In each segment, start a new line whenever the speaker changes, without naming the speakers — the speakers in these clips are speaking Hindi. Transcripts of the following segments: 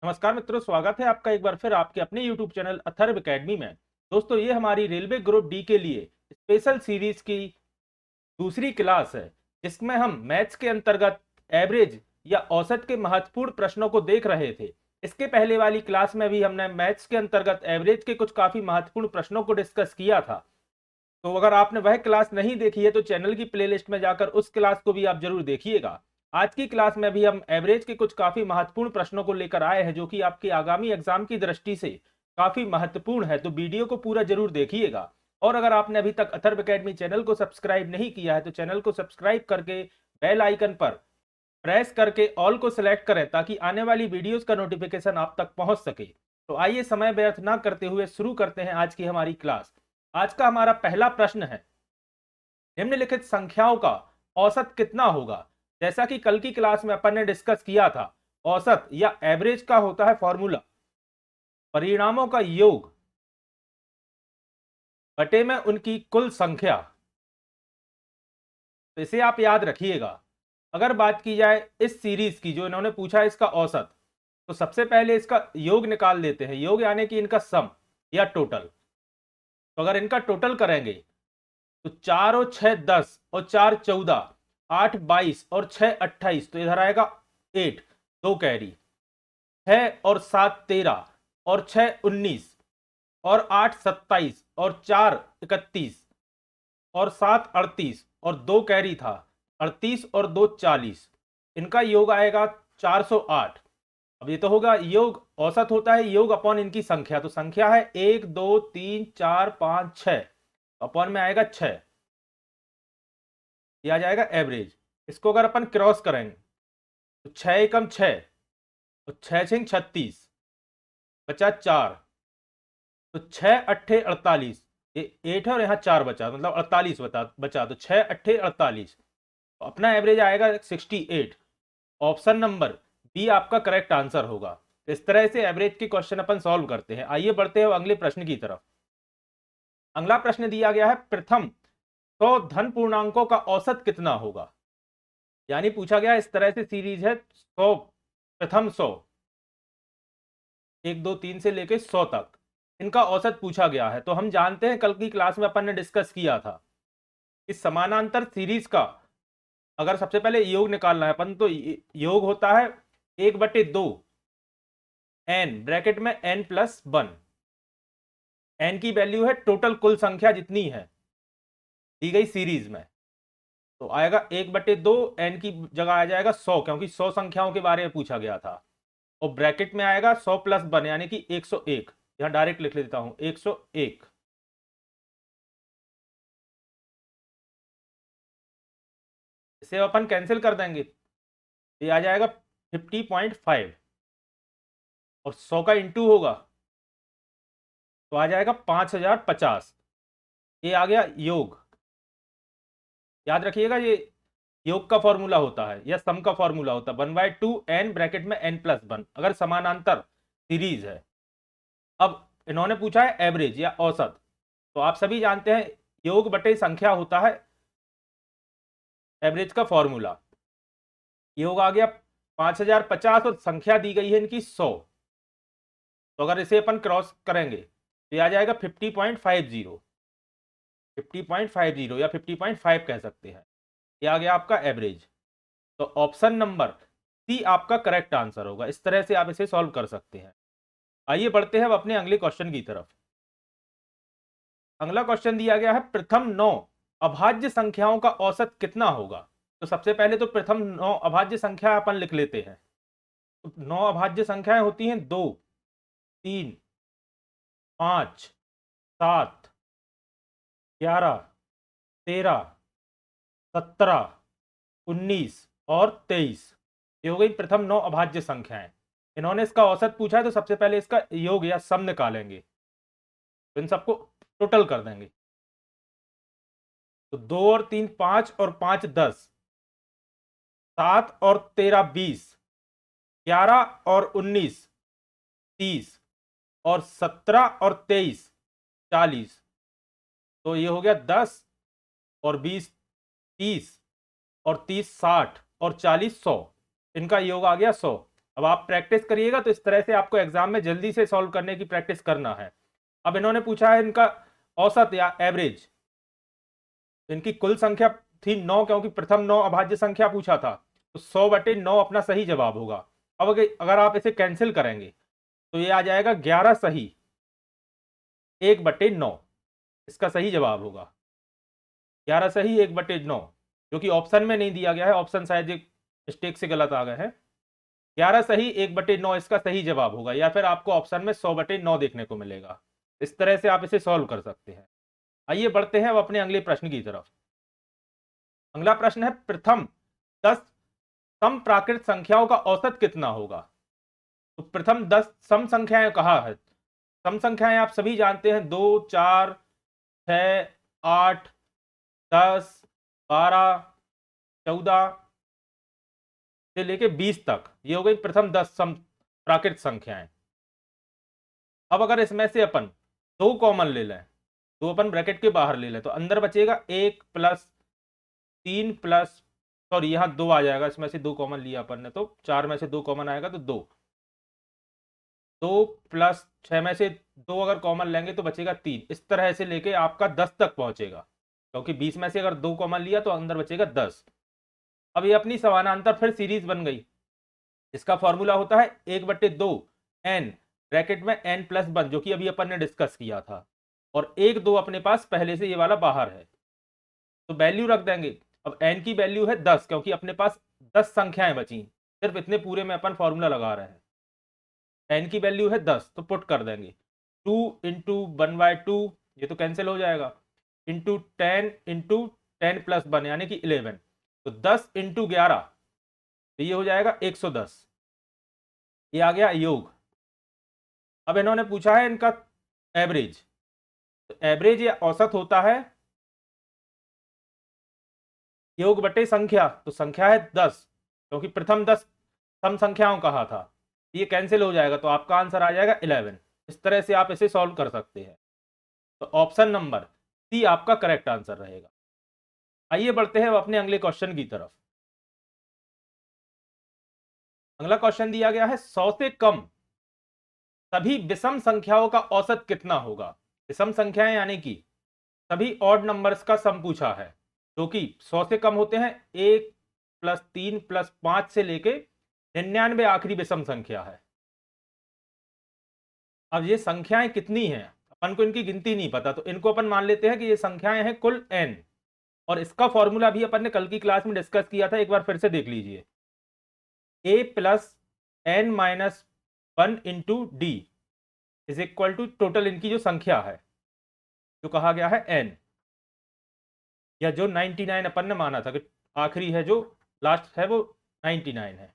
नमस्कार मित्रों, स्वागत है आपका एक बार फिर आपके अपने YouTube चैनल अथर्व एकेडमी में। दोस्तों, ये हमारी रेलवे ग्रुप डी के लिए स्पेशल सीरीज की दूसरी क्लास है, जिसमें हम मैथ्स के अंतर्गत एवरेज या औसत के महत्वपूर्ण प्रश्नों को देख रहे थे। इसके पहले वाली क्लास में भी हमने मैथ्स के अंतर्गत एवरेज के कुछ काफी महत्वपूर्ण प्रश्नों को डिस्कस किया था। तो अगर आपने वह क्लास नहीं देखी है तो चैनल की प्लेलिस्ट में जाकर उस क्लास को भी आप जरूर देखिएगा। आज की क्लास में भी हम एवरेज के कुछ काफी महत्वपूर्ण प्रश्नों को लेकर आए हैं, जो कि आपके आगामी एग्जाम की दृष्टि से काफी महत्वपूर्ण है। तो वीडियो को पूरा जरूर देखिएगा। और अगर आपने अभी तक अथर्व एकेडमी चैनल को सब्सक्राइब नहीं किया है तो चैनल को सब्सक्राइब करके बेल आइकन पर प्रेस करके ऑल को सिलेक्ट करें, ताकि आने वाली वीडियोस का नोटिफिकेशन आप तक पहुंच सके। तो आइए समय व्यर्थ ना करते हुए शुरू करते हैं आज की हमारी क्लास। आज का हमारा पहला प्रश्न है, निम्नलिखित संख्याओं का औसत कितना होगा। जैसा कि कल की क्लास में अपन ने डिस्कस किया था, औसत या एवरेज का होता है फॉर्मूला परिणामों का योग बटे में उनकी कुल संख्या। तो इसे आप याद रखिएगा। अगर बात की जाए इस सीरीज की, जो इन्होंने पूछा है इसका औसत, तो सबसे पहले इसका योग निकाल लेते हैं। योग यानी कि इनका सम या टोटल। तो अगर इनका टोटल करेंगे तो 4 और 6 10 और 4 14, 8 22 और 6 28, तो इधर आएगा 8, 2 कैरी, 6 और 7 13 और 6 19 और 8 27 और 4 31 और 7 38 और 2 कैरी था 38 और 2 40। इनका योग आएगा 408। अब ये तो होगा योग, औसत होता है योग अपॉन इनकी संख्या। तो संख्या है 1 2 3 4 5 6, अपॉन में आएगा 6, ये आ जाएगा एवरेज। इसको अगर अपन क्रॉस करेंगे तो 6 एकम 6 और 6 छिंग 36, बचा 4, तो 6 अट्ठे 48, ये 8 है और यहाँ 4 बचा, मतलब 48 बचा, तो 6 अट्ठे 48। तो अपना एवरेज आएगा 68। ऑप्शन नंबर बी आपका करेक्ट आंसर होगा। तो इस तरह से एवरेज के क्वेश्चन अपन सॉल्व करते हैं। आइए बढ़ते हैं अगले प्रश्न की तरफ। अगला प्रश्न दिया गया है, प्रथम 100 धन पूर्णांकों का औसत कितना होगा। यानी पूछा गया, इस तरह से सीरीज है 100, प्रथम 100, 1 2 3 से लेके 100 तक, इनका औसत पूछा गया है। तो हम जानते हैं, कल की क्लास में अपन ने डिस्कस किया था, इस समानांतर सीरीज का अगर सबसे पहले योग निकालना है अपन, तो योग होता है 1/2 एन, ब्रैकेट में n प्लस 1। एन की वैल्यू है टोटल कुल संख्या जितनी है दी गई सीरीज में। तो आएगा 1/2, एन की जगह आ जाएगा 100, क्योंकि 100 संख्याओं के बारे में पूछा गया था। और ब्रैकेट में आएगा 100 प्लस 1 यानी कि 101। यहां डायरेक्ट लिख लेता हूं 101। इसे अपन कैंसिल कर देंगे, ये आ जाएगा 50.5, और 100 का इंटू होगा तो आ जाएगा 5050। ये आ गया योग। याद रखिएगा, ये योग का फॉर्मूला होता है या सम का फॉर्मूला होता है 1/2 एन, ब्रैकेट में n प्लस 1, अगर समानांतर सीरीज है। अब इन्होंने पूछा है एवरेज या औसत, तो आप सभी जानते हैं योग बटे संख्या होता है एवरेज का फॉर्मूला। योग आ गया 5050 और संख्या दी गई है इनकी 100। तो अगर इसे अपन क्रॉस करेंगे तो ये आ जाएगा 50.50, 50.50 या 50.5 कह सकते हैं। ये आ गया आपका एवरेज। तो ऑप्शन नंबर सी आपका करेक्ट आंसर होगा। इस तरह से आप इसे सॉल्व कर सकते हैं। आइए बढ़ते हैं अब अपने अगले क्वेश्चन की तरफ। अगला क्वेश्चन दिया गया है, प्रथम 9 अभाज्य संख्याओं का औसत कितना होगा। तो सबसे पहले तो प्रथम 9 अभाज्य संख्या अपन लिख लेते हैं। तो 9 अभाज्य संख्याएं होती हैं 2 3 5 7 11 13 17 19 और 23। ये हो गई प्रथम 9 अभाज्य संख्याएं। इन्होंने इसका औसत पूछा है, तो सबसे पहले इसका योग या सम निकालेंगे। तो इन सबको टोटल कर देंगे। तो 2 और 3 5 और 5 10, 7 और 13 20, 11 और 19 30, और 17 और 23 40। तो ये हो गया 10 और 20 30, और 30 60, और 40 100। इनका योग आ गया 100। अब आप प्रैक्टिस करिएगा तो इस तरह से आपको एग्जाम में जल्दी से सॉल्व करने की प्रैक्टिस करना है। अब इन्होंने पूछा है इनका औसत या एवरेज। इनकी कुल संख्या थी 9, क्योंकि प्रथम 9 अभाज्य संख्या पूछा था, तो 100/9 अपना सही जवाब होगा। अब अगर आप इसे कैंसिल करेंगे तो ये आ जाएगा 11 सही 1/9, इसका सही जवाब होगा 11 सही 1/9, जो कि ऑप्शन में नहीं दिया गया है, ऑप्शन शायद मिस्टेक से गलत आ गए हैं। 11 सही 1/9 इसका सही जवाब होगा, या फिर आपको ऑप्शन में 100/9 देखने को मिलेगा। इस तरह से आप इसे सॉल्व कर सकते हैं। आइए बढ़ते हैं अब अपने अगले प्रश्न की तरफ। अगला प्रश्न है प्रथम 10 सम प्राकृत संख्याओं का औसत कितना होगा। तो प्रथम 10 सम संख्याएं कहा है। सम संख्याएं आप सभी जानते हैं, 2, 4, 6, 8, 10, 12, 14 से लेके 20 तक, ये हो गई प्रथम 10 सम प्राकृत संख्याएं। अब अगर इसमें से अपन 2 कॉमन ले लें, 2 अपन ब्रैकेट के बाहर ले लें, तो अंदर बचेगा 1 प्लस 3 प्लस, सॉरी यहाँ 2 आ जाएगा, इसमें से 2 कॉमन लिया अपन ने, तो 4 में से 2 कॉमन आएगा तो 2, 2 प्लस 6 में से 2 अगर कॉमन लेंगे तो बचेगा 3। इस तरह से लेके आपका 10 तक पहुंचेगा, क्योंकि 20 में से अगर 2 कॉमन लिया तो अंदर बचेगा 10। अब ये अपनी समानांतर फिर सीरीज बन गई। इसका फॉर्मूला होता है 1/2 n ब्रैकेट में n+1, जो कि अभी अपन ने डिस्कस किया था, और 1 2 अपने पास पहले से ये वाला बाहर है, तो वैल्यू रख देंगे। अब n की वैल्यू है 10, क्योंकि अपने पास 10 संख्याएं बची, सिर्फ इतने पूरे में अपन फॉर्मूला लगा रहे हैं। n की वैल्यू है 10, तो पुट कर देंगे 2 इंटू 1/2, ये तो कैंसिल हो जाएगा, इंटू 10 इंटू 10+1 यानी कि 11, तो 10 इंटू 11, तो ये हो जाएगा 110। ये आ गया योग। अब इन्होंने पूछा है इनका एवरेज। तो एवरेज या औसत होता है योग बटे संख्या, तो संख्या है 10, क्योंकि प्रथम 10 सम संख्याओं कहा था, ये कैंसिल हो जाएगा, तो आपका आंसर आ जाएगा 11। इस तरह से आप इसे सॉल्व कर सकते हैं। तो ऑप्शन नंबर सी आपका करेक्ट आंसर रहेगा। आइए बढ़ते हैं अपने अगले क्वेश्चन की तरफ। अगला क्वेश्चन दिया गया है 100 से कम सभी विषम संख्याओं का औसत कितना होगा। विषम संख्याएं यानी कि सभी ऑड नंबर्स का सम पूछा है, जो कि 100 से कम होते हैं, 1 प्लस 3 प्लस 5 से लेके 99 आखिरी विषम संख्या है। अब ये संख्याएं कितनी हैं, अपन को इनकी गिनती नहीं पता, तो इनको अपन मान लेते हैं कि ये संख्याएं हैं कुल n, और इसका फॉर्मूला भी अपन ने कल की क्लास में डिस्कस किया था, एक बार फिर से देख लीजिए। a plus n minus 1 into D is equal to total इनकी जो संख्या है, जो कहा गया है n, या जो 99 अपन ने माना था कि आखिरी है, जो लास्ट है वो 99 है।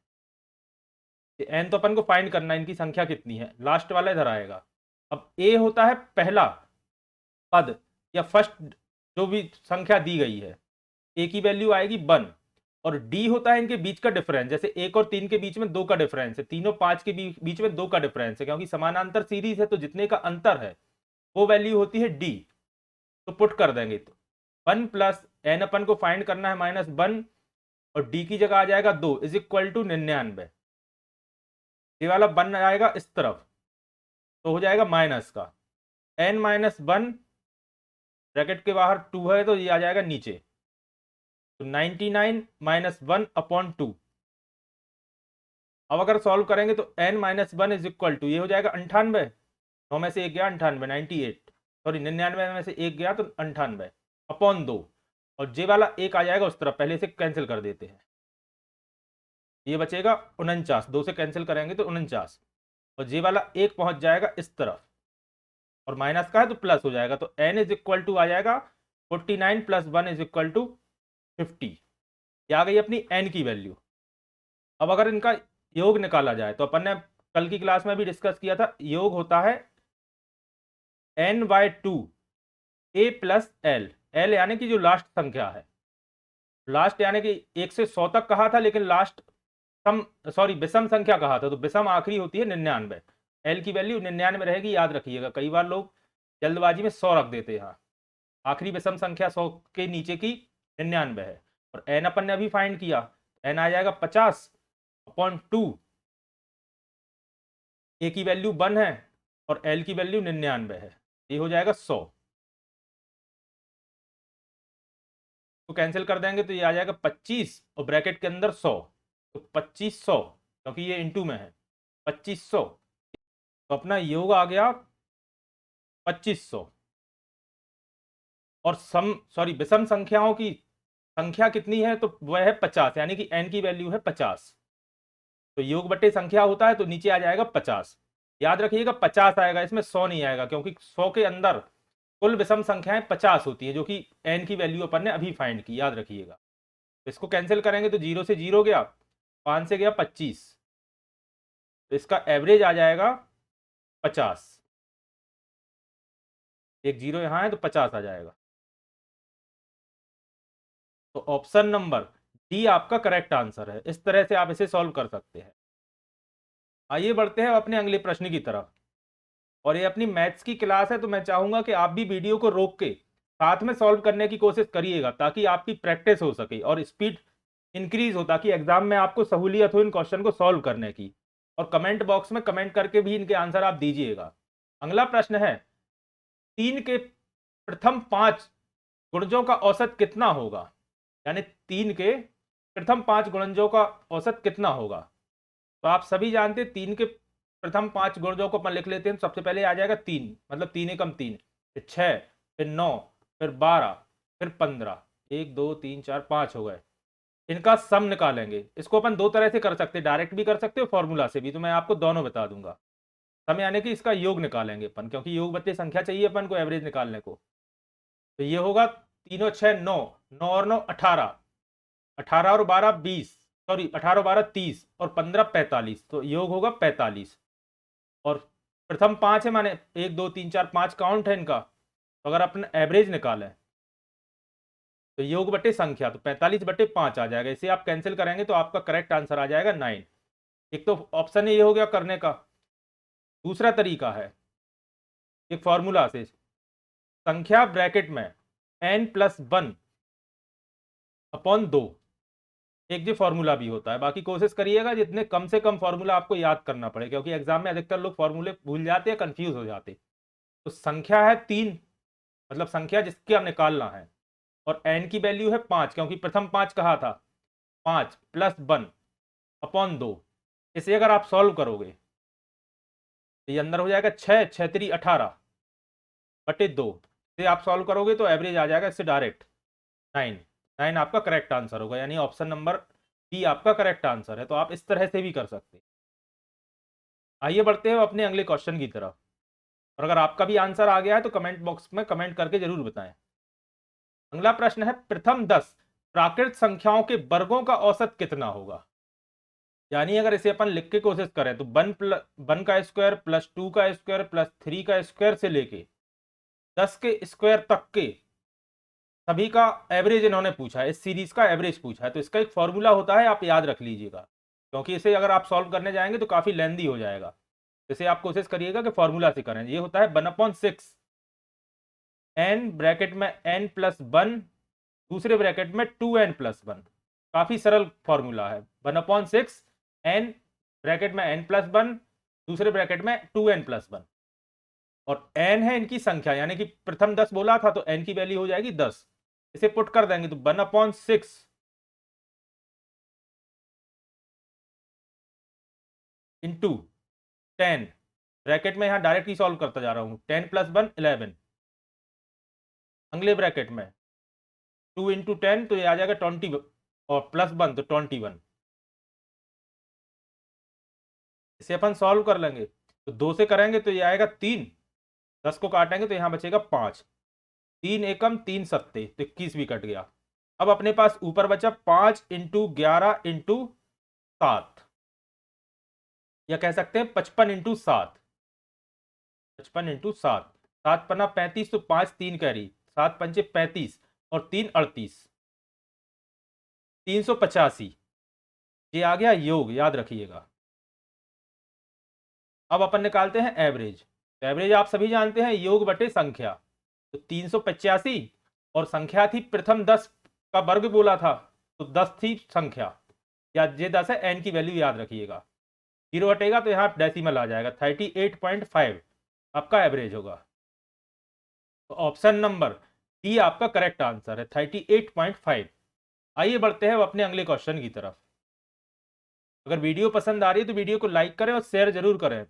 n तो अपन को फाइंड करना है इनकी संख्या कितनी है, लास्ट वाला इधर आएगा। अब a होता है पहला पद या फर्स्ट जो भी संख्या दी गई है, a की वैल्यू आएगी 1, और d होता है इनके बीच का डिफरेंस, जैसे 1 और 3 के बीच में 2 का डिफरेंस है, 3 और 5 के बीच में 2 का डिफरेंस है, क्योंकि समानांतर सीरीज है तो जितने का अंतर है वो वैल्यू होती है d। तो पुट कर देंगे, तो 1 प्लस n अपन को फाइंड करना है -1, और d की जगह आ जाएगा 2 इज इक्वल टू 99। ये वाला 1 आएगा इस तरफ, तो हो जाएगा माइनस का n-1, ब्रैकेट के बाहर 2 है तो ये आ जाएगा नीचे, तो 99 -1/2। अब अगर सॉल्व करेंगे तो n-1 इज इक्वल टू, ये हो जाएगा 98, 9 में से 1 गया 98, 98, सॉरी 99 में से 1 गया तो 98/2, और जे वाला 1 आ जाएगा उस तरफ, पहले से कैंसिल कर देते हैं, ये बचेगा 49, 2 से कैंसिल करेंगे तो 49, और जे वाला 1 पहुंच जाएगा इस तरफ, और माइनस का है तो प्लस हो जाएगा, तो n इज इक्वल टू आ जाएगा 49 + 1 इज इक्वल टू 50। ये आ गई अपनी n की वैल्यू। अब अगर इनका योग निकाला जाए, तो अपन ने कल की क्लास में भी डिस्कस किया था, योग होता है n/2 a plus l, l यानी कि जो लास्ट संख्या है, लास्ट यानी कि 1 से 100 तक कहा था, लेकिन लास्ट विषम संख्या कहा था, तो विषम आखिरी होती है 99, l की वैल्यू 99 रहेगी, याद रखिएगा। कई बार लोग जल्दबाजी में 100 रख देते हैं, आखिरी विषम संख्या 100 के नीचे की 99 है, और n अपन ने अभी फाइंड किया, n आ जाएगा 50/2, ए की वैल्यू 1 है और एल की वैल्यू 99 है, ये हो जाएगा 100। तो कैंसिल कर देंगे तो ये आ जाएगा 25 और ब्रैकेट के अंदर 100, तो 2500, क्योंकि ये इंटू में है 2500, तो अपना योग आ गया 2500। और विषम संख्याओं की संख्या कितनी है, तो वह है 50, यानी कि n की वैल्यू है 50। तो योग बटे संख्या होता है तो नीचे आ जाएगा 50। याद रखिएगा 50 आएगा, इसमें 100 नहीं आएगा, क्योंकि 100 के अंदर कुल विषम संख्याएं 50 होती है, जो कि n की वैल्यू अपन ने अभी फाइंड की, याद रखिएगा। तो इसको कैंसिल करेंगे तो 0 से 0 गया, 5 से गया 25, तो इसका एवरेज आ जाएगा 50। एक 0 यहां है तो 50 आ जाएगा। तो ऑप्शन नंबर डी आपका करेक्ट आंसर है। इस तरह से आप इसे सॉल्व कर सकते हैं। आइए बढ़ते हैं अपने अगले प्रश्न की तरफ। और ये अपनी मैथ्स की क्लास है, तो मैं चाहूंगा कि आप भी वीडियो को रोक के साथ में सॉल्व करने की कोशिश करिएगा, ताकि आपकी प्रैक्टिस हो सके और स्पीड इंक्रीज हो, ताकि एग्जाम में आपको सहूलियत हो इन क्वेश्चन को सॉल्व करने की। और कमेंट बॉक्स में कमेंट करके भी इनके आंसर आप दीजिएगा। अगला प्रश्न है, 3 के प्रथम 5 गुणजों का औसत कितना होगा? यानी 3 के प्रथम 5 गुणजों का औसत कितना होगा? तो आप सभी जानते हैं 3 के प्रथम 5 गुणजों को अपन लिख लेते हैं। सबसे पहले आ जाएगा 3, मतलब 3 एकम 3, फिर 6, फिर 9, फिर 12, फिर 15, 1 2 3 4 5 हो गए। इनका सम निकालेंगे। इसको अपन दो तरह से कर सकते हैं, डायरेक्ट भी कर सकते हो, फॉर्मूला से भी, तो मैं आपको दोनों बता दूंगा। सम यानी कि इसका योग निकालेंगे अपन, क्योंकि योग बच्चे संख्या चाहिए अपन को एवरेज निकालने को। तो ये होगा 3 और 6 9, 9 और 9 18, 18 और 12 20, सॉरी 18 और 12 30 और 15 45, तो योग होगा 45। और प्रथम 5 है, माने 1 2 3 4 5 काउंट है इनका। तो अगर अपन एवरेज निकालें तो योग बटे संख्या, तो 45 बटे 5 आ जाएगा। इसे आप कैंसिल करेंगे तो आपका करेक्ट आंसर आ जाएगा 9। एक तो ऑप्शन ये हो गया करने का। दूसरा तरीका है एक फॉर्मूला से, संख्या ब्रैकेट में n+1 अपॉन 2, एक जो फॉर्मूला भी होता है। बाकी कोशिश करिएगा जितने कम से कम फॉर्मूला आपको याद करना पड़े, क्योंकि एग्जाम में अधिकतर लोग फॉर्मूले भूल जाते हैं, कंफ्यूज हो जाते। तो संख्या है 3, मतलब संख्या जिसकी आप निकालना है, और n की वैल्यू है 5, क्योंकि प्रथम 5 कहा था। 5 + 1 अपॉन 2, इसे अगर आप सॉल्व करोगे तो ये अंदर हो जाएगा 6 6 3 18 बटे 2। इसे आप सॉल्व करोगे तो एवरेज आ जाएगा इससे डायरेक्ट 9। 9 आपका करेक्ट आंसर होगा, यानी ऑप्शन नंबर बी आपका करेक्ट आंसर है। तो आप इस तरह से भी कर सकते हैं। आइए बढ़ते हैं अपने अगले क्वेश्चन की तरफ। और अगर आपका भी आंसर आ गया है तो कमेंट बॉक्स में कमेंट करके जरूर बताएं। अगला प्रश्न है, प्रथम 10 प्राकृत संख्याओं के वर्गों का औसत कितना होगा? यानी अगर इसे अपन लिख के कोशिश करें तो 1 का स्क्वायर प्लस 2 का स्क्वायर प्लस 3 का स्क्वायर से लेके 10 के स्क्वायर तक के सभी का एवरेज इन्होंने पूछा है। इस सीरीज का एवरेज पूछा है, तो इसका एक फॉर्मूला होता है, आप याद रख लीजिएगा, क्योंकि इसे अगर आप सॉल्व करने जाएंगे तो काफी लेंदी हो जाएगा। इसे आप कोशिश करिएगा कि फॉर्मूला से करें। ये होता है 1/6 n ब्रैकेट में n+1, दूसरे ब्रैकेट में 2n+1। काफी सरल फॉर्मूला है। 1/6 n ब्रैकेट में n+1, दूसरे ब्रैकेट में 2n+1, और n है इनकी संख्या, यानी कि प्रथम 10 बोला था तो n की वैल्यू हो जाएगी 10। इसे पुट कर देंगे तो 1/6 इंटू 10, ब्रैकेट में यहां डायरेक्ट ही सॉल्व करता जा रहा हूं, 10 + 1 11, अगले ब्रैकेट में 2 इंटू 10 तो ये आ जाएगा 20, और +1 तो 21। इसे अपन सॉल्व कर लेंगे तो 2 से करेंगे तो ये आएगा 3, 10 को काटेंगे तो यहां बचेगा 5, 3 एकम 3 सत्ते, तो 21 भी कट गया। अब अपने पास ऊपर बचा 5 इंटू 11 इंटू 7, या कह सकते हैं 55 इंटू 7, 55 इंटू 7, 7 पन्ना 35, तो 5 3 कैरी, 7 पंचे 35 और 3 38, 385। ये आ गया योग, याद रखिएगा। अब अपन निकालते हैं एवरेज। तो एवरेज आप सभी जानते हैं योग बटे संख्या। तो 385, और संख्या थी प्रथम 10 का वर्ग बोला था, तो 10 थी संख्या, या ये 10 है, n की वैल्यू याद रखिएगा। 0 हटेगा तो यहाँ डेसिमल आ जाएगा, 38.5 आपका एवरेज होगा। तो ऑप्शन नंबर डी आपका करेक्ट आंसर है, 38.5। आइए बढ़ते हैं अपने अगले क्वेश्चन की तरफ। अगर वीडियो पसंद आ रही है तो वीडियो को लाइक करें और शेयर जरूर करें।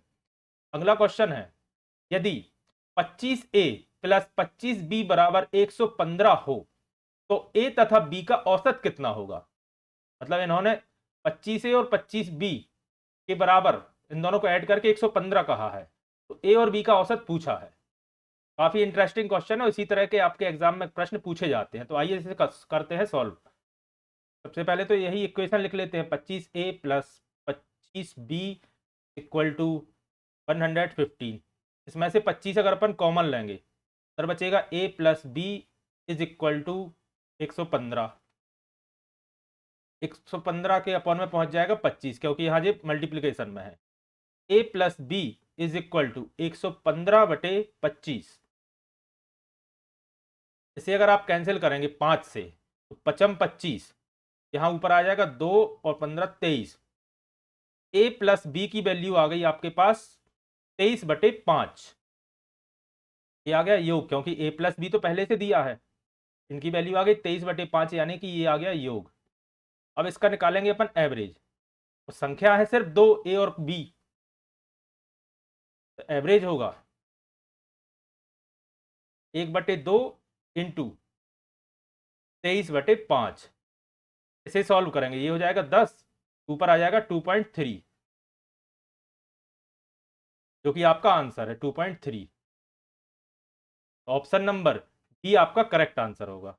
अगला क्वेश्चन है, यदि 25a प्लस 25b बराबर 115 हो तो a तथा b का औसत कितना होगा। मतलब इन्होंने 25a और 25b के बराबर इन दोनों को ऐड करके 115 कहा है, तो a और b का औसत पूछा है। काफी इंटरेस्टिंग क्वेश्चन है, इसी तरह के आपके एग्जाम में प्रश्न पूछे जाते हैं। तो आइए इसे करते हैं सॉल्व। सबसे पहले तो यही इक्वेशन लिख लेते हैं, 25a plus 25b equal to 115। इसमें से 25 अगर अपन कॉमन लेंगे तो बचेगा a plus B is equal to 115। 115 के अपॉन में पहुंच जाएगा 25, क्योंकि यहाँ ये मल्टीप्लीकेशन में है। a plus B is equal to 115/25। इसे अगर आप कैंसिल करेंगे 5 से तो 25, यहाँ ऊपर आ जाएगा 2 और 15 23। a प्लस बी की वैल्यू आ गई आपके पास 23/5। ये आ गया योग, क्योंकि a प्लस बी तो पहले से दिया है। इनकी वैल्यू आ गई 23/5, यानी कि ये आ गया योग। अब इसका निकालेंगे अपन एवरेज। तो संख्या है सिर्फ 2 a और b, तो एवरेज होगा 1/2 इंटू 23/5। इसे सॉल्व करेंगे, ये हो जाएगा 10, ऊपर आ जाएगा 2.3, जो कि आपका आंसर है 2.3। ऑप्शन नंबर बी आपका करेक्ट आंसर होगा।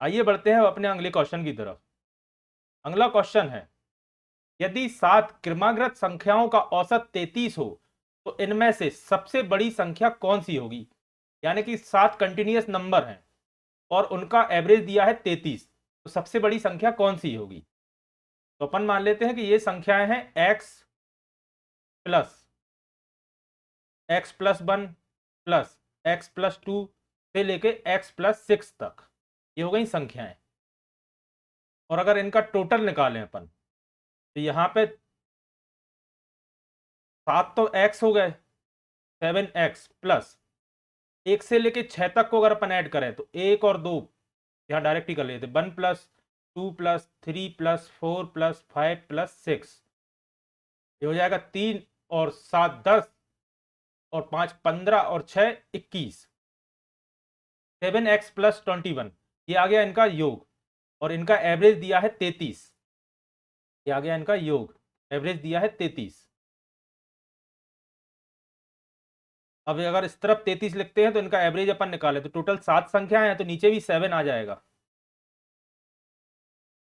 आइए बढ़ते हैं अपने अगले क्वेश्चन की तरफ। अगला क्वेश्चन है, यदि 7 क्रमागत संख्याओं का औसत 33 हो तो इनमें से सबसे बड़ी संख्या कौन सी होगी। यानी कि 7 कंटिन्यूअस नंबर हैं और उनका एवरेज दिया है 33, तो सबसे बड़ी संख्या कौन सी होगी। तो अपन मान लेते हैं कि ये संख्याएं हैं x+1 प्लस x+2 से लेके x+6 तक, ये हो गई संख्याएं। और अगर इनका टोटल निकालें अपन तो यहां पे 7 तो x हो गए, 7x प्लस 1 से लेके 6 तक को अगर अपन ऐड करें तो 1 और 2 यहाँ डायरेक्ट ही कर लेते, 1+2+3+4+5+6, ये हो जाएगा 3 और 7 10 और 5 15 और 6 21। 7x प्लस 21 ये आ गया इनका योग, और इनका एवरेज दिया है 33। ये आ गया इनका योग, एवरेज दिया है 33। अब अगर इस तरफ 33 लिखते हैं तो इनका एवरेज अपन निकाले तो टोटल 7 संख्याएं हैं, तो नीचे भी 7 आ जाएगा,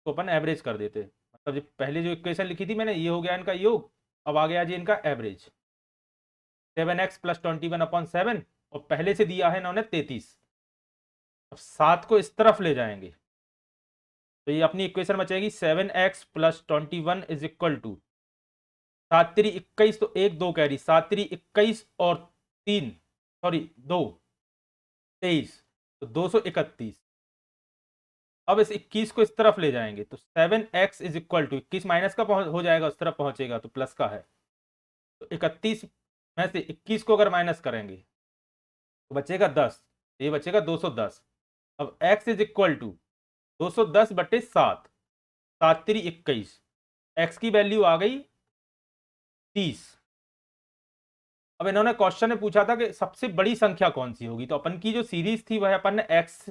तो अपन एवरेज कर देते। मतलब जो पहले जो इक्वेशन लिखी थी मैंने, ये हो गया इनका योग, अब आ गया जी इनका एवरेज 7x प्लस 21/7, और पहले से दिया है इन्होंने 33। अब 7 को इस तरफ ले जाएंगे तो ये अपनी इक्वेशन बचेगी 7x plus 21 is equal to 7 3 21, तो 1 2 कैरी, 7 3 21 और 3 सॉरी 2 23, तो 231। अब इस 21 को इस तरफ ले जाएंगे तो 7x is equal to 21 minus का हो जाएगा, उस तरफ पहुंचेगा तो प्लस का है, तो 31 में से 21 को अगर माइनस करेंगे तो बचेगा 10, ये बचेगा 210। अब x is equal to 210/7, 7 3 21, x की वैल्यू आ गई 30। अब इन्होंने क्वेश्चन में पूछा था कि सबसे बड़ी संख्या कौन सी होगी, तो अपन की जो सीरीज थी वह अपन ने x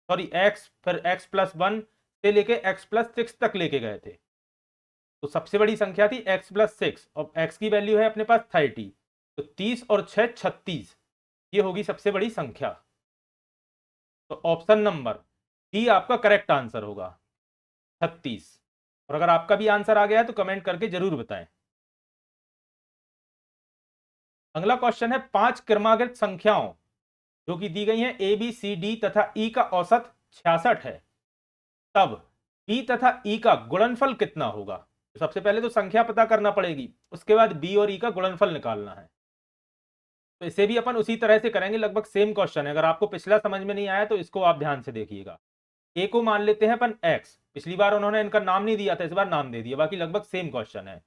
फिर x+1 से लेके x+6 तक लेके गए थे। तो सबसे बड़ी संख्या थी x+6 और x की वैल्यू है अपने पास 30, तो 30 और 6 36, ये होगी सबसे बड़ी संख्या। तो ऑप्शन नंबर डी आपका करेक्ट आंसर होगा 36। और अगर आपका भी आंसर आ गया है तो कमेंट करके जरूर बताएं। अगला क्वेश्चन है, 5 क्रमागत संख्याओं जो कि दी गई हैं ए बी सी डी तथा ई का औसत 66 है, तब बी तथा ई का गुणनफल कितना होगा। तो सबसे पहले तो संख्या पता करना पड़ेगी, उसके बाद बी और ई का गुणनफल निकालना है। तो इसे भी अपन उसी तरह से करेंगे, लगभग सेम क्वेश्चन है। अगर आपको पिछला समझ में नहीं आया तो इसको आप ध्यान से देखिएगा। ए को मान लेते हैं अपन x, पिछली बार उन्होंने इनका नाम नहीं दिया था, इस बार नाम दे दिया, बाकी लगभग सेम क्वेश्चन है।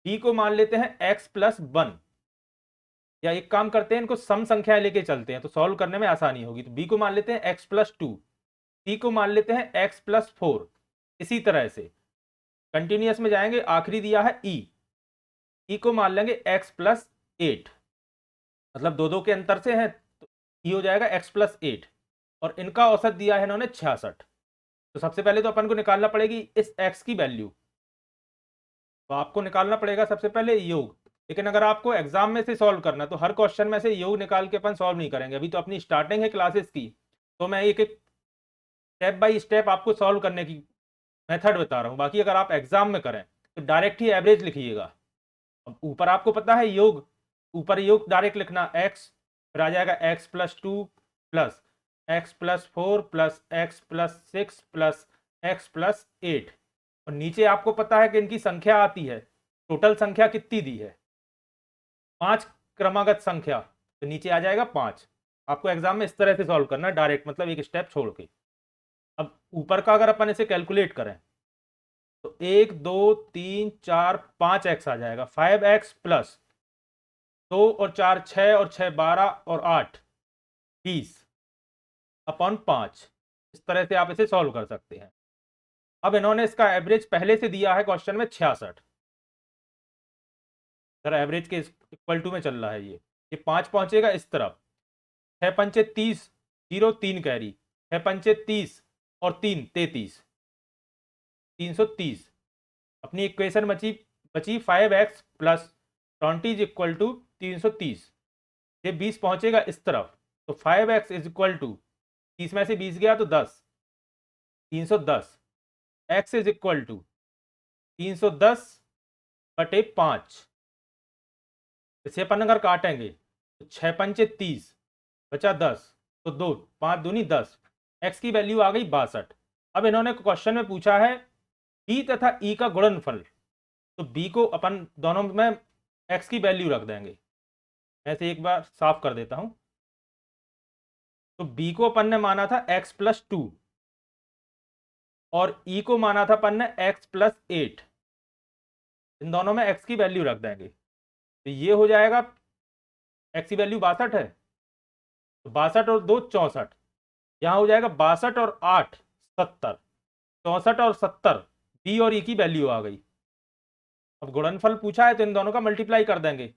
बी को मान लेते हैं x+1, या एक काम करते हैं, इनको सम संख्याएं लेके चलते हैं तो सॉल्व करने में आसानी होगी। तो बी को मान लेते हैं x+2, सी को मान लेते हैं x+4, इसी तरह से कंटिन्यूअस में जाएंगे। आखिरी दिया है ई को मान लेंगे x+8, मतलब दो दो के अंतर से है तो ई हो जाएगा x+8, और इनका औसत दिया है इन्होंने 66। तो सबसे पहले तो अपन को निकालना पड़ेगी इस x की वैल्यू, तो आपको निकालना पड़ेगा सबसे पहले योग। लेकिन अगर आपको एग्जाम में से सॉल्व करना है तो हर क्वेश्चन में से योग निकाल के अपन सॉल्व नहीं करेंगे, अभी तो अपनी स्टार्टिंग है क्लासेस की, तो मैं एक एक स्टेप बाय स्टेप आपको सॉल्व करने की मेथड बता रहा हूं। बाकी अगर आप एग्जाम में करें तो डायरेक्ट ही एवरेज लिखिएगा। अब ऊपर आपको पता है योग, ऊपर योग डायरेक्ट लिखना x, फिर आ जाएगा x+2 plus x+4 plus x+6 plus x+8, और नीचे आपको पता है कि इनकी संख्या आती है, टोटल संख्या कितनी दी है, 5 क्रमागत संख्या, तो नीचे आ जाएगा 5। आपको एग्जाम में इस तरह से सॉल्व करना है डायरेक्ट, मतलब एक स्टेप छोड़ के। अब ऊपर का अगर अपन इसे कैलकुलेट करें तो 1 2 3 4 5x आ जाएगा, 5x प्लस 2 और 4 6 और 6 12 और 8 20 अपॉन 5। इस तरह से आप इसे सॉल्व कर सकते हैं। अब इन्होंने इसका एवरेज पहले से दिया है क्वेश्चन में 66, जरा एवरेज के इक्वल टू में चल रहा है ये 5 पहुंचेगा इस तरफ, 6 पंचे 30, 0 3 कैरी, 6 पंचे 30 और 3 33, 330। अपनी इक्वेशन बची 5x plus 20 is equal to 330, ये 20 पहुंचेगा इस तरफ, तो 5x इज इक्वल टू 30 में से 20 गया तो 10, 310, x इज इक्वल टू 310/5। इसे अपन अगर काटेंगे तो 6 पंचे 30 बचा 10, तो 2 5 दूनी 10, x की वैल्यू आ गई 62। अब इन्होंने क्वेश्चन में पूछा है b तथा e का गुणनफल, तो b को अपन दोनों में x की वैल्यू रख देंगे। मैं इसे एक बार साफ कर देता हूं। तो b को अपन ने माना था x+2 और e को माना था अपन ने x+8, इन दोनों में x की वैल्यू रख देंगे, तो ये हो जाएगा, x की वैल्यू 62 है, तो 62 और 2 64, यहां हो जाएगा 62 और 8 70, 64 और 70 बी और ई की वैल्यू आ गई। अब गुणनफल पूछा है तो इन दोनों का मल्टीप्लाई कर देंगे,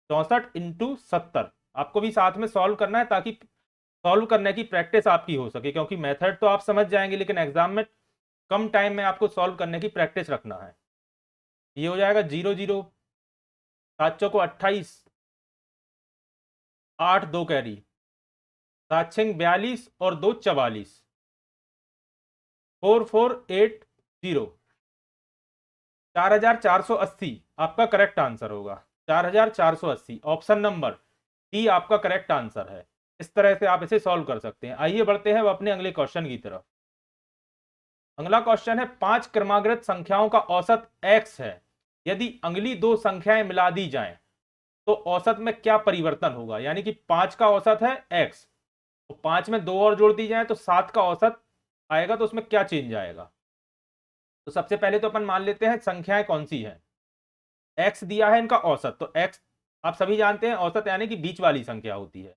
64 इंटू 70। आपको भी साथ में सॉल्व करना है ताकि सॉल्व करने की प्रैक्टिस आपकी हो सके, क्योंकि मेथड तो आप समझ जाएंगे लेकिन एग्जाम में कम टाइम में आपको सॉल्व करने की प्रैक्टिस रखना है। ये हो जाएगा 0 0, 7 चौको 28, 8 2 कैरी, 7 6 42 और 2 44, 4 4 8 0, 4480 आपका करेक्ट आंसर होगा। 4480 ऑप्शन नंबर डी आपका करेक्ट आंसर है। इस तरह से आप इसे सॉल्व कर सकते हैं। आइए बढ़ते हैं अपने अगले क्वेश्चन की तरफ। अगला क्वेश्चन है 5 क्रमागत संख्याओं का औसत x है, यदि अगली दो संख्याएं मिला दी जाएं तो औसत में क्या परिवर्तन होगा। यानी कि 5 का औसत है x, तो 5 में 2 और जोड़ दी जाए तो 7 का औसत आएगा, तो उसमें क्या चेंज आएगा। तो सबसे पहले तो अपन मान लेते हैं संख्याएं कौन सी हैं। x दिया है इनका औसत, तो x आप सभी जानते हैं औसत यानी कि बीच वाली संख्या होती है,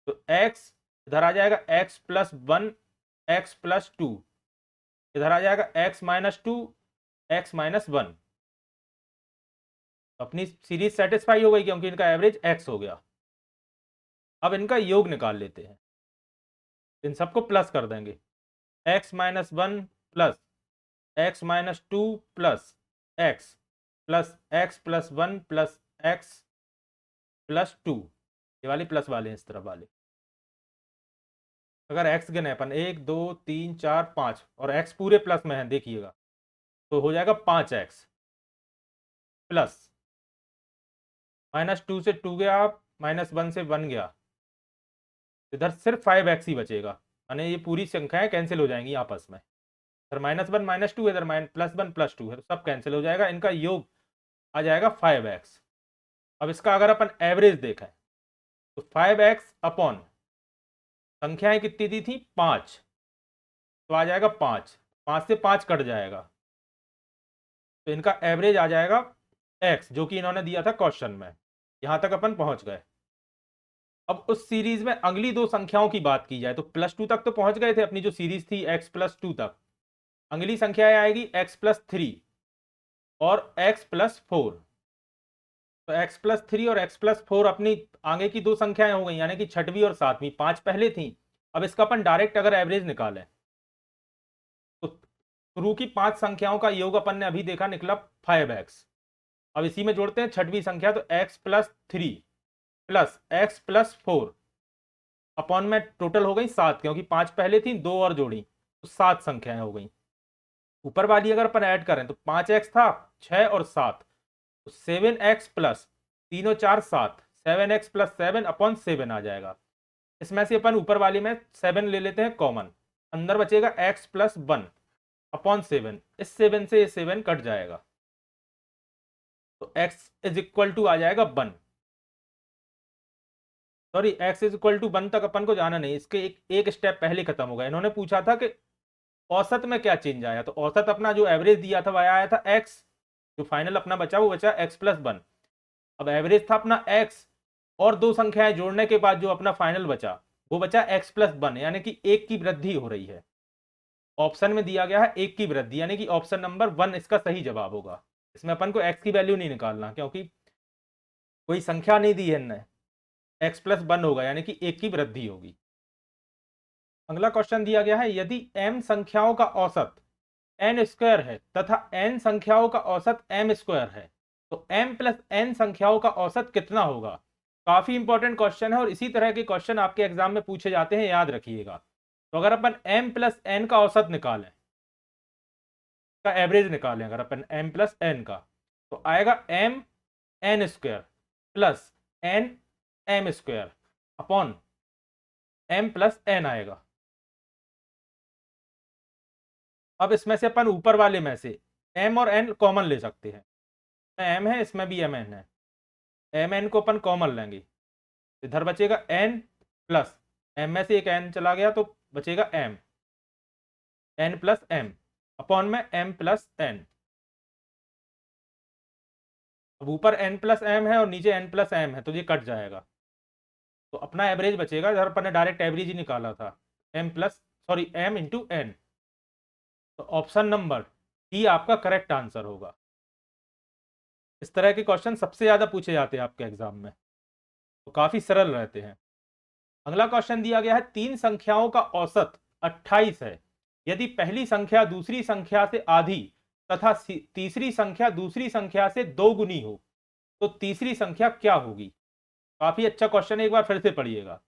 तो x इधर आ जाएगा x+1 x+2, इधर आ जाएगा x-2 x-1। अपनी सीरीज सेटिस्फाई हो गई क्योंकि इनका एवरेज x हो गया। अब इनका योग निकाल लेते हैं, इन सबको प्लस कर देंगे, x-1 plus x-2 plus x plus x+1 plus x+2, ये वाले प्लस वाले हैं इस तरफ वाले। अगर x गिने अपन 1 2 3 4 5 और x पूरे प्लस में है देखिएगा, तो हो जाएगा 5x प्लस -2 से 2 गया, -1 से 1 गया, इधर सिर्फ 5x ही बचेगा, यानी ये पूरी संख्याएं कैंसिल हो जाएंगी आपस में। इधर -1 -2 इधर +1 +2 है, तो सब कैंसिल हो जाएगा, इनका योग आ जाएगा 5x। अब इसका अगर अपन एवरेज देखें तो 5x अपॉन संख्याएं कितनी दी थी 5, तो आ जाएगा 5, 5 से 5 कट जाएगा, तो इनका एवरेज आ जाएगा x, जो कि इन्होंने दिया था क्वेश्चन में। यहां तक अपन पहुंच गए। अब उस सीरीज में अगली दो संख्याओं की बात की जाए तो +2 तक तो पहुंच गए थे, अपनी जो सीरीज थी x+2 तक। अगली संख्या आएगी x+3 और x+4। तो x+3 और x+4 अपनी आगे की दो संख्याएं हो गई, यानी कि छठवीं और सातवीं। 5 पहले थी। अब इसका अपन डायरेक्ट अगर एवरेज निकालें तो शुरू की 5 संख्याओं का योग अपन ने अभी देखा निकला 5x। अब इसी में जोड़ते हैं छठवीं संख्या, तो x+3 प्लस x+4 अपॉन में टोटल हो गई 7, क्योंकि 5 पहले थी, 2 और जोड़ी तो 7 संख्याएं हो गई। ऊपर वाली अगर अपन ऐड करें तो 5x था, 6 और 7, तो 7x प्लस 3 और 4 7, 7x प्लस 7 अपॉन 7 आ जाएगा। इसमें से अपन ऊपर वाली में 7 ले लेते हैं कॉमन, अंदर बचेगा x+1 अपॉन 7। इस 7 से ये 7 कट जाएगा, तो x इज इक्वल टू आ जाएगा 1। Sorry, x is equal to 1 तक अपन को जाना नहीं, इसके एक स्टेप पहले खत्म हो गया। इन्होंने पूछा था कि औसत में क्या चेंज आया, तो औसत अपना जो एवरेज दिया था वह आया था x, जो फाइनल अपना बचा वो बचा x+1। अब एवरेज था अपना x, और दो संख्याएं जोड़ने के बाद जो अपना फाइनल बचा वो बचा x+1, यानी कि 1 की वृद्धि हो रही है। ऑप्शन में दिया गया है 1 की वृद्धि, यानी कि ऑप्शन नंबर 1 इसका सही जवाब होगा। इसमें अपन को x की वैल्यू नहीं निकालना, क्योंकि कोई संख्या नहीं दी है इनने। x+1 होगा, यानी कि 1 की वृद्धि होगी। अगला क्वेश्चन दिया गया है, यदि m संख्याओं का औसत n² है तथा n संख्याओं का औसत m² है, तो m प्लस n संख्याओं का औसत कितना होगा। काफी इंपॉर्टेंट क्वेश्चन है और इसी तरह के क्वेश्चन आपके एग्जाम में पूछे जाते हैं, याद रखिएगा। तो अगर अपन m प्लस n का औसत निकालें, का एवरेज निकालें अगर अपन m प्लस n का, तो आएगा m n² plus n m² upon m plus n आएगा। अब इसमें से अपन ऊपर वाले में से m और n कॉमन ले सकते हैं। m है, इसमें भी mn है, mn को अपन कॉमन लेंगे, इधर बचेगा n प्लस m में से एक n चला गया तो बचेगा m, n plus m upon में m प्लस n। अब ऊपर n प्लस m है और नीचे n प्लस m है, तो ये कट जाएगा, तो अपना एवरेज बचेगा। इधर अपन ने डायरेक्ट एवरेज ही निकाला था, m इंटू n। तो ऑप्शन नंबर डी आपका करेक्ट आंसर होगा। इस तरह के क्वेश्चन सबसे ज्यादा पूछे जाते हैं आपके एग्जाम में, तो काफी सरल रहते हैं। अगला क्वेश्चन दिया गया है, 3 संख्याओं का औसत 28 है। यदि पहली संख्या दूसरी संख्या से आधी तथा तीसरी संख्या दूसरी संख्या से 2 गुनी हो, तो तीसरी संख्या क्या होगी। काफी अच्छा क्वेश्चन है, एक बार फिर से पढ़िएगा।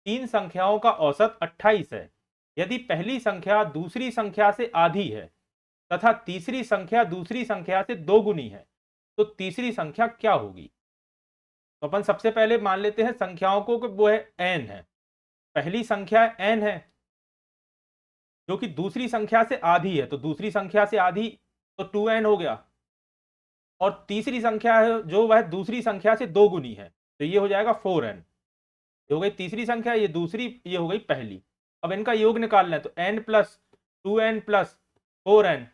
3 संख्याओं का औसत 28 है। यदि पहली संख्या दूसरी संख्या से आधी है तथा तीसरी संख्या दूसरी संख्या से 2 गुनी है, तो तीसरी संख्या क्या होगी। तो अपन सबसे पहले मान लेते हैं संख्याओं को कि वो है n है। पहली संख्या n है जो कि दूसरी संख्या से आधी है, तो दूसरी संख्या से आधी तो 2n हो गया। और तीसरी संख्या है जो वह दूसरी संख्या से 2 गुनी है, तो ये हो जाएगा 4n। ये हो गई तीसरी संख्या, ये दूसरी, ये हो गई पहली। अब इनका योग निकालना है, तो n plus 2n plus 4n,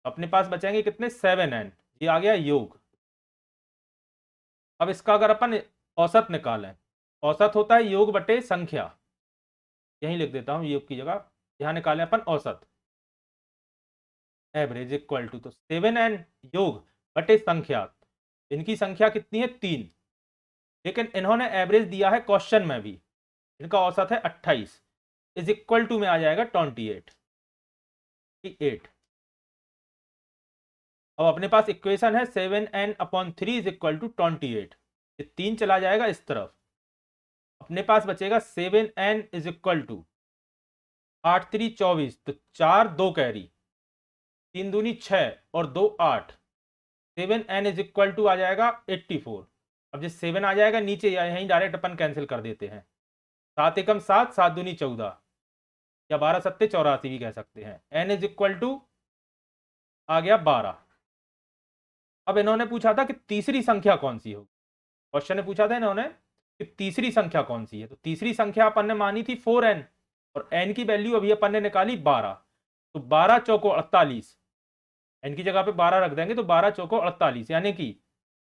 अपने पास बचेंगे कितने 7n। ये आ गया योग। अब इसका अगर अपन औसत निकालें, औसत होता है योग बटे संख्या, यहीं लिख देता हूं योग की जगह, यहां निकालें अपन औसत, एवरेज इक्वल टू, तो 7n योग बटे संख्या। इनकी संख्या कितनी है 3, लेकिन इन्होंने एवरेज दिया है क्वेश्चन में भी, इनका औसत है 28, इज इक्वल टू में आ जाएगा 28। अब अपने पास इक्वेशन है 7n upon 3 is equal to 28। ये 3 चला जाएगा इस तरफ, अपने पास बचेगा 7n इज इक्वल टू 8 3 24, तो 4 2 कैरी, 3 दूनी 6 और 2 8, 7n इज इक्वल टू आ जाएगा 84। अब जिस 7 आ जाएगा नीचे, यहीं डायरेक्ट अपन कैंसिल कर देते हैं। 7 एकम 7, 7 दूनी 14, या 12 सत्ते 84 भी कह सकते हैं। n इज इक्वल टू आ गया 12। अब इन्होंने पूछा था कि तीसरी संख्या कौन सी होगी। क्वेश्चन ने पूछा था इन्होंने कि तीसरी संख्या कौन सी है, तो तीसरी संख्या अपन ने मानी थी 4n, और n की वैल्यू अभी अपन ने निकाली 12, तो 12 चौको 48, n की जगह पे 12 रख देंगे तो 12 चौको 48, यानी कि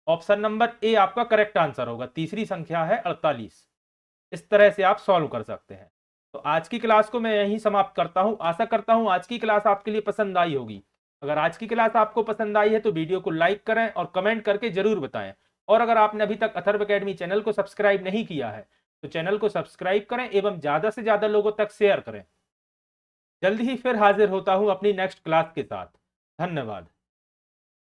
ऑप्शन नंबर ए आपका करेक्ट आंसर होगा। तीसरी संख्या है 48। इस तरह से आप सॉल्व कर सकते हैं। तो आज की क्लास को मैं यहीं समाप्त करता हूं। आशा करता हूं आज की क्लास आपके लिए पसंद आई होगी। अगर आज की क्लास आपको पसंद आई है तो वीडियो को लाइक करें और कमेंट करके जरूर बताएं। और अगर आपने अभी तक अथर्व एकेडमी चैनल को सब्सक्राइब नहीं किया है तो चैनल को सब्सक्राइब करें एवं ज्यादा से ज्यादा लोगों तक शेयर करें। जल्द ही फिर हाजिर होता हूं अपनी नेक्स्ट क्लास के साथ। धन्यवाद।